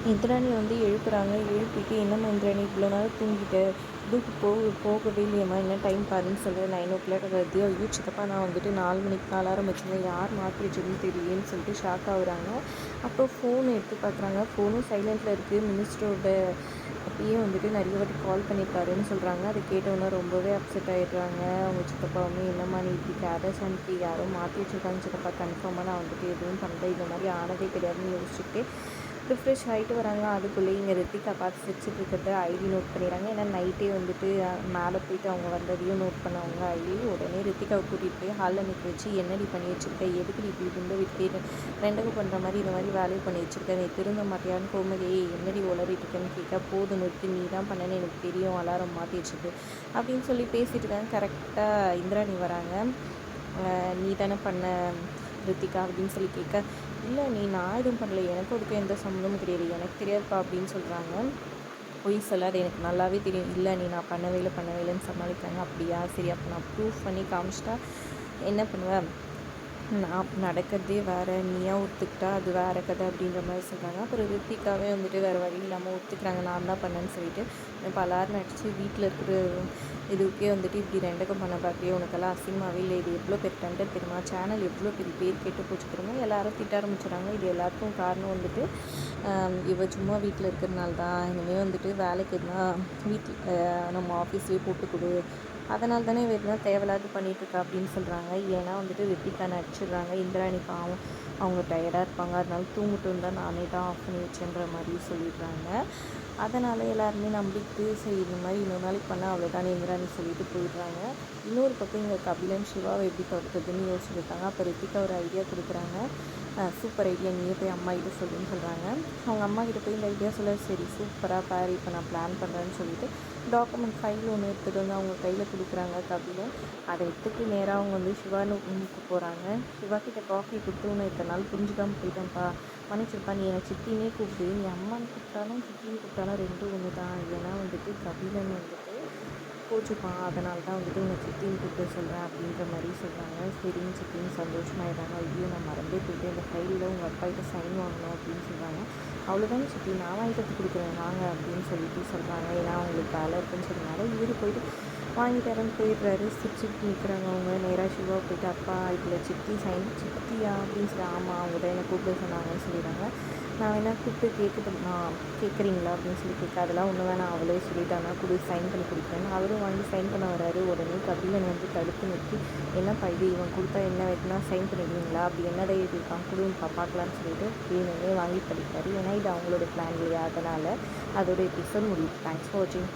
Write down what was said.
இந்திராணி வந்து எழுப்புறாங்க. எழுப்பிட்டு, "என்னம்மா இந்திராணி இவ்வளோ நேரம் தூங்கிட்ட? இதுக்கு போகவே இல்லையம்மா, என்ன டைம் பாருன்னு சொல்லு. 9:00 வருது." ஐயோ சித்தப்பா, நான் வந்துட்டு 4 மணிக்கு அலாரம் வச்சுருந்தேன், யார் மாற்றி வச்சதுன்னு தெரியலேன்னு சொல்லிட்டு ஷாக் ஆகுறாங்க. அப்புறம் ஃபோன் எடுத்து பார்க்குறாங்க, ஃபோனும் சைலண்ட்டில் இருக்குது. மினிஸ்டரோட அப்பயே வந்துட்டு நிறைய வாட்டி கால் பண்ணியிருக்காருன்னு சொல்கிறாங்க. அதை கேட்டவுடனே ரொம்பவே அப்செட் ஆகிடுறாங்க. அவங்க சித்தப்பாவுமே, "என்னம்மா நீ இப்படி கேர்லெஸ் அன்னைக்கு யாரோ மாற்றி வச்சுருக்காங்க சித்தப்பா, கன்ஃபார்மாக நான் வந்துட்டு எதுவும் பண்ணல, இந்த மாதிரி ஆனதே கிடையாதுன்னு" யோசிச்சுட்டு ரிஃப்ரெஷ் ஆகிட்டு வராங்க. அதுக்குள்ளே இங்கே ரித்திகா பார்த்து சிரிச்சிட்டு இருக்கிறத ஐடி நோட் பண்ணிடுறாங்க. ஏன்னா நைட்டே வந்துட்டு மேலே போயிட்டு அவங்க வந்ததையும் நோட் பண்ணவங்க ஐடி. உடனே ரித்திகாவை கூட்டிகிட்டு போய் ஹாலில் நிற்க வச்சு, "என்னடி பண்ணி வச்சுருக்க? எதுக்கு இப்படி குண்டை விட்டு ரெண்டகம் பண்ணுற மாதிரி இந்த மாதிரி வேலையை பண்ணி வச்சுருக்க? நீ திருந்த மாட்டியான்னு கோமதி என்னடி உளறிட்டு இருக்கேன்னு கேட்க, "போதும் நிறுத்தி, நீ தான் பண்ணேன்னு எனக்கு தெரியும், அலாரம் மாற்றி வச்சுருக்கு" அப்படின்னு சொல்லி பேசிகிட்டு இருக்காங்க. கரெக்டாக இந்திராணி வராங்க. "நீ தானே பண்ண ரித்திகா?" அப்படின்னு சொல்லி கேட்க, "இல்லை நீ, நான் எதுவும் பண்ணல, எனக்கும் அதுக்கும் எந்த சம்மந்தமும் கிடையாது, எனக்கு தெரியாதுப்பா" அப்படின்னு சொல்கிறாங்க. "பொய் சொல்லாது, எனக்கு நல்லாவே தெரியும்." "இல்லை நீ, நான் பண்ணவே இல்லைன்னு சமாளிக்கிறாங்க. "அப்படியா, சரி, அப்போ நான் ப்ரூஃப் பண்ணி காமிச்சிட்டா என்ன பண்ணுவேன்? நான் நடக்கிறதே வேறு, நீயா ஒத்துக்கிட்டா அது வேறு கதை" அப்படின்ற மாதிரி சொல்கிறாங்க. அப்புறம் ரித்திகாவே வந்துட்டு வேறு வழி இல்லாமல் ஒத்துக்கிறாங்க, நான் தான் பண்ணேன்னு சொல்லிட்டு. இப்போ அலாரம் அடித்து வீட்டில் இருக்கிற இதுக்கே வந்துட்டு, "இப்படி ரெண்டகம் பண்ண பார்க்குறியே, உனக்கெல்லாம் அசிங்கமாகவே இல்லை, இது எவ்வளோ பெரிய டெண்டர் தெரியுமா, சேனல் எவ்வளோ பெரிய பேர் கெட்டு போச்சு தெரியுமா" எல்லாரும் திட்ட ஆரம்பிச்சிடுறாங்க. இது எல்லாத்துக்கும் காரணம் வந்துட்டு இவ சும்மா வீட்டில் இருக்கிறனால தான். இனிமேல் வந்துட்டு வேலைக்கு எதுனா வீட்டில் நம்ம ஆஃபீஸ்லேயே போட்டு கொடு, அதனால தானே இவ எதுனா தேவையில்லாது பண்ணிகிட்ருக்கா அப்படின்னு சொல்கிறாங்க. ஏன்னா வந்துட்டு ரித்திகா நடிச்சிடுறாங்க. இந்திராணி பாவம், அவங்க டயர்டாக இருப்பாங்க, அதனால தூங்கட்டும் தான் நானே தான் ஆஃப் பண்ணி வச்சேன்ற மாதிரி சொல்லிடுறாங்க. அதனால் எல்லாருமே நம்பிட்டு, சரி இந்த மாதிரி இன்னொரு நாளைக்கு பண்ணால் அவ்வளோதானே இந்திராணி சொல்லிட்டு போயிடுறாங்க. இன்னொரு பக்கம் இங்கே கபிலன் சிவாவை எப்படி தடுக்கிறதுன்னு யோசிச்சுருக்காங்க. அப்போ ரித்திகா ஒரு ஐடியா கொடுக்குறாங்க. "சூப்பர் ஐடியா, நீயே போய் அம்மா கிட்ட சொல்லுன்னு" சொல்கிறாங்க. அவங்க அம்மா கிட்ட போய் இந்த ஐடியா சொல்ல, "சரி சூப்பராக பாரு, இப்போ நான் பிளான் பண்ணுறேன்னு" சொல்லிட்டு டாக்குமெண்ட் ஃபைல் ஒன்று எடுத்துகிட்டு வந்து அவங்க கையில் கொடுக்குறாங்க கபிலன். அதை எடுத்துகிட்டு நேராக அவங்க வந்து சிவான்னு ரூமுக்கு போகிறாங்க. சிவா கிட்ட காஃபி கொடுத்து, "உன்னை இத்தனை நாள் புரிஞ்சுக்காமல் போயிட்டேன்ப்பா, மன்னிச்சிருப்பா, நீ என்னை சித்தினே கூப்பிடு, நீ அம்மான்னு கூப்பிட்டாலும் சித்தின்னு கூப்பிட்டாலும் ரெண்டும் ஒன்று தான்." ஏன்னா வந்துட்டு கபிலன் வந்துட்டு கோச்சுப்பான், அதனால தான் வந்துட்டு உன்னை சித்தின்னு கூப்பிட சொல்கிறேன் அப்படின்ற மாதிரி சொல்கிறாங்க. சரின்னு சித்தின்னு சந்தோஷமாயிடுறாங்க. "ஐயோ நான் மறந்தே போயிட்டு, இந்த ஃபைலில் உங்கள் அப்பா கிட்ட சைன் வாங்கணும்" அப்படின்னு சொல்கிறாங்க. "அவ்வளோதானே சித்தி, நான் வாங்கிட்டு வந்து கொடுக்குறேன் வாங்க" அப்படின்னு சொல்லிட்டு சொல்கிறாங்க. ஏன்னா அவங்களுக்கு வேலை இருக்குன்னு சொன்னனால இவர் போயிட்டு வாங்கிட்டாருன்னு போயிடுறாரு. சிரிச்சுட்டு நிற்கிறாங்க அவங்க. நேராக சிவா போயிட்டு, "அப்பா இதில் சித்தி சைன்." "சித்தியா?" அப்படின்னு சொல்லி, "ஆமாம், அவங்க தான் என்னை கூப்பிட சொன்னாங்கன்னு" சொல்லிடுறாங்க. "நான் வேணா கூப்பிட்டு கேட்குறீங்களா?" அப்படின்னு சொல்லி கேட்க, "அதெல்லாம் ஒன்று வேணாம், அவளே சொல்லிட்டாங்க, கொடு, சைன் பண்ணி கொடுக்குறேன்னு." அவரும் வாங்கி சைன் பண்ண வராரு. உடனே கபிலன் வந்து தடுத்து நிறுத்தி, "என்னப்பா இது, இவன் கொடுத்தா என்ன வேணும்னா சைன் பண்ணிடுவீங்களா? அப்படி என்னதை எழுதியிருக்கான், கொடுப்பா பார்க்கலான்னு" சொல்லிட்டு வேணுமே வாங்கி படிப்பார். ஏன்னா இது அவங்களோட பிளான் இல்லையா, அதனால் அதோட எபிசோட் முடியுது. தேங்க்ஸ் ஃபார் வாட்சிங்.